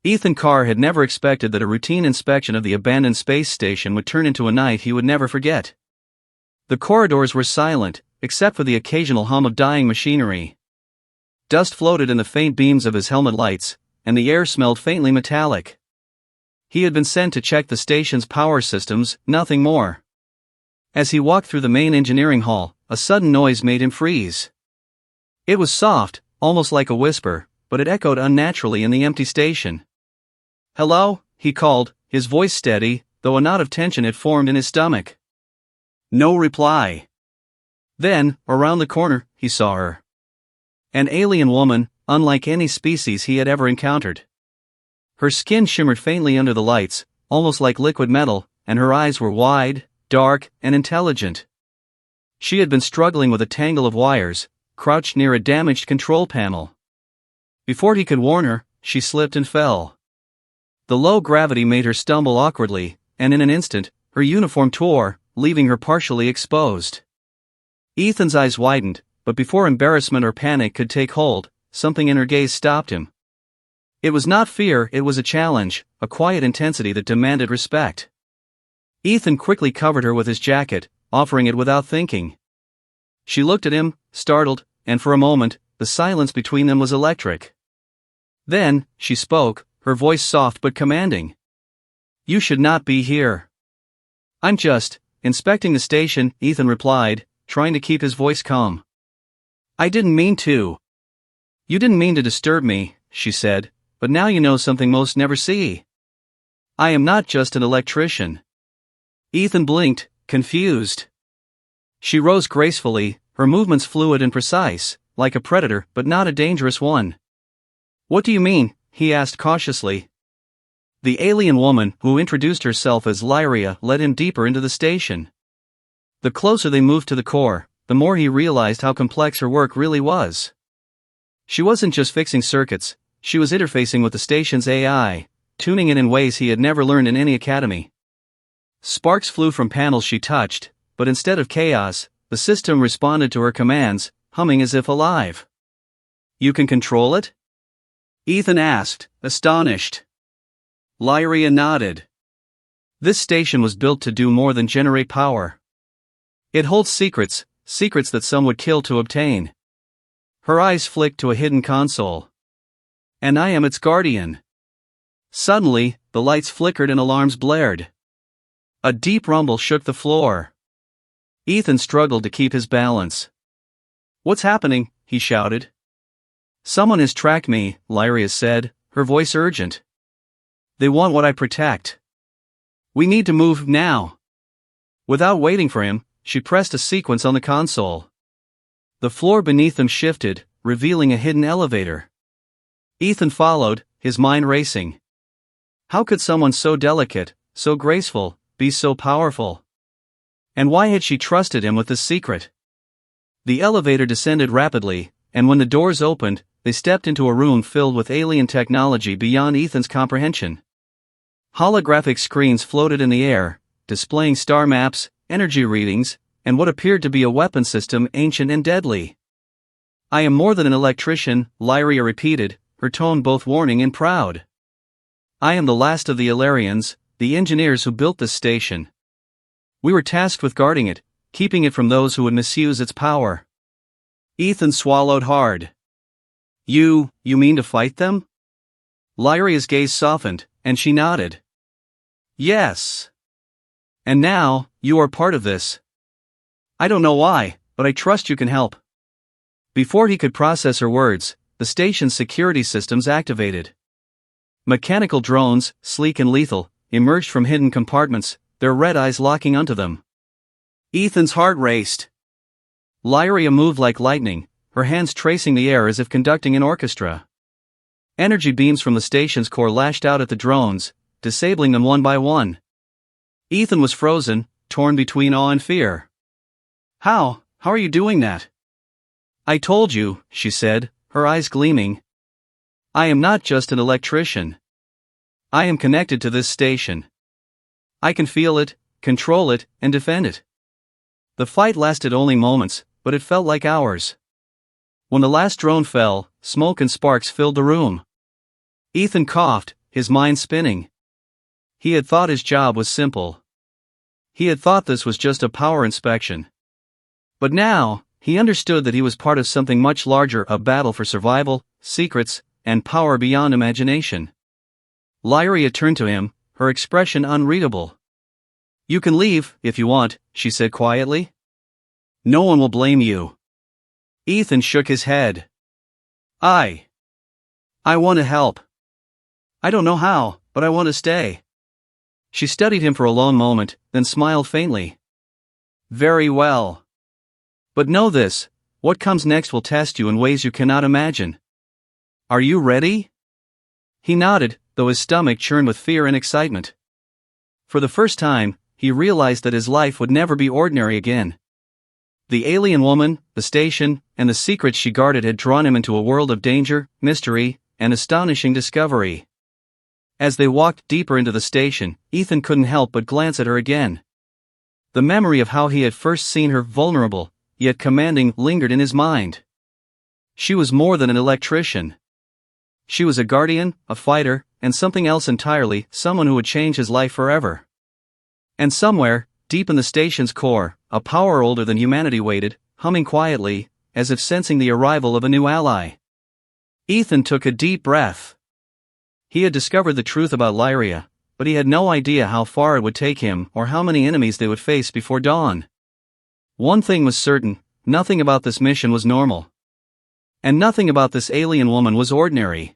Ethan Carr had never expected that a routine inspection of the abandoned space station would turn into a night he would never forget. The corridors were silent, except for the occasional hum of dying machinery. Dust floated in the faint beams of his helmet lights, and the air smelled faintly metallic. He had been sent to check the station's power systems, nothing more. As he walked through the main engineering hall, a sudden noise made him freeze. It was soft, almost like a whisper, but it echoed unnaturally in the empty station. "Hello?" he called, his voice steady, though a knot of tension had formed in his stomach. No reply. Then, around the corner, he saw her. An alien woman, unlike any species he had ever encountered. Her skin shimmered faintly under the lights, almost like liquid metal, and her eyes were wide, dark, and intelligent. She had been struggling with a tangle of wires, crouched near a damaged control panel. Before he could warn her, she slipped and fell. The low gravity made her stumble awkwardly, and in an instant, her uniform tore, leaving her partially exposed. Ethan's eyes widened, but before embarrassment or panic could take hold, something in her gaze stopped him. It was not fear, it was a challenge, a quiet intensity that demanded respect. Ethan quickly covered her with his jacket, offering it without thinking. She looked at him, startled, and for a moment, the silence between them was electric. Then, she spoke, her voice soft but commanding. "You should not be here." "I'm just inspecting the station," Ethan replied, trying to keep his voice calm. "I didn't mean to." "You didn't mean to disturb me," she said, "but now you know something most never see. I am not just an electrician." Ethan blinked, confused. She rose gracefully, her movements fluid and precise, like a predator but not a dangerous one. "What do you mean?" he asked cautiously. The alien woman, who introduced herself as Lyria, led him deeper into the station. The closer they moved to the core, the more he realized how complex her work really was. She wasn't just fixing circuits, she was interfacing with the station's AI, tuning it in ways he had never learned in any academy. Sparks flew from panels she touched, but instead of chaos, the system responded to her commands, humming as if alive. "You can control it?" Ethan asked, astonished. Lyria nodded. "This station was built to do more than generate power. It holds secrets, secrets that some would kill to obtain." Her eyes flicked to a hidden console. "And I am its guardian." Suddenly, the lights flickered and alarms blared. A deep rumble shook the floor. Ethan struggled to keep his balance. "What's happening?" he shouted. "Someone has tracked me," Lyria said, her voice urgent. "They want what I protect. We need to move now." Without waiting for him, she pressed a sequence on the console. The floor beneath them shifted, revealing a hidden elevator. Ethan followed, his mind racing. How could someone so delicate, so graceful, be so powerful? And why had she trusted him with this secret? The elevator descended rapidly, and when the doors opened, they stepped into a room filled with alien technology beyond Ethan's comprehension. Holographic screens floated in the air, displaying star maps, energy readings, and what appeared to be a weapon system ancient and deadly. "I am more than an electrician," Lyria repeated, her tone both warning and proud. "I am the last of the Ilarians, the engineers who built this station. We were tasked with guarding it, keeping it from those who would misuse its power." Ethan swallowed hard. You mean to fight them?" Lyria's gaze softened, and she nodded. "Yes. And now, you are part of this. I don't know why, but I trust you can help." Before he could process her words, the station's security systems activated. Mechanical drones, sleek and lethal, emerged from hidden compartments, their red eyes locking onto them. Ethan's heart raced. Lyria moved like lightning, her hands tracing the air as if conducting an orchestra. Energy beams from the station's core lashed out at the drones, disabling them one by one. Ethan was frozen, torn between awe and fear. How are you doing that?" "I told you," she said, her eyes gleaming. "I am not just an electrician. I am connected to this station. I can feel it, control it, and defend it." The fight lasted only moments, but it felt like hours. When the last drone fell, smoke and sparks filled the room. Ethan coughed, his mind spinning. He had thought his job was simple. He had thought this was just a power inspection. But now, he understood that he was part of something much larger, a battle for survival, secrets, and power beyond imagination. Lyria turned to him, her expression unreadable. "You can leave, if you want," she said quietly. "No one will blame you." Ethan shook his head. I want to help. I don't know how, but I want to stay." She studied him for a long moment, then smiled faintly. "Very well. But know this, what comes next will test you in ways you cannot imagine. Are you ready?" He nodded, though his stomach churned with fear and excitement. For the first time, he realized that his life would never be ordinary again. The alien woman, the station, and the secrets she guarded had drawn him into a world of danger, mystery, and astonishing discovery. As they walked deeper into the station, Ethan couldn't help but glance at her again. The memory of how he had first seen her vulnerable, yet commanding, lingered in his mind. She was more than an electrician. She was a guardian, a fighter, and something else entirely, someone who would change his life forever. And somewhere, deep in the station's core, a power older than humanity waited, humming quietly, as if sensing the arrival of a new ally. Ethan took a deep breath. He had discovered the truth about Lyria, but he had no idea how far it would take him or how many enemies they would face before dawn. One thing was certain, nothing about this mission was normal. And nothing about this alien woman was ordinary.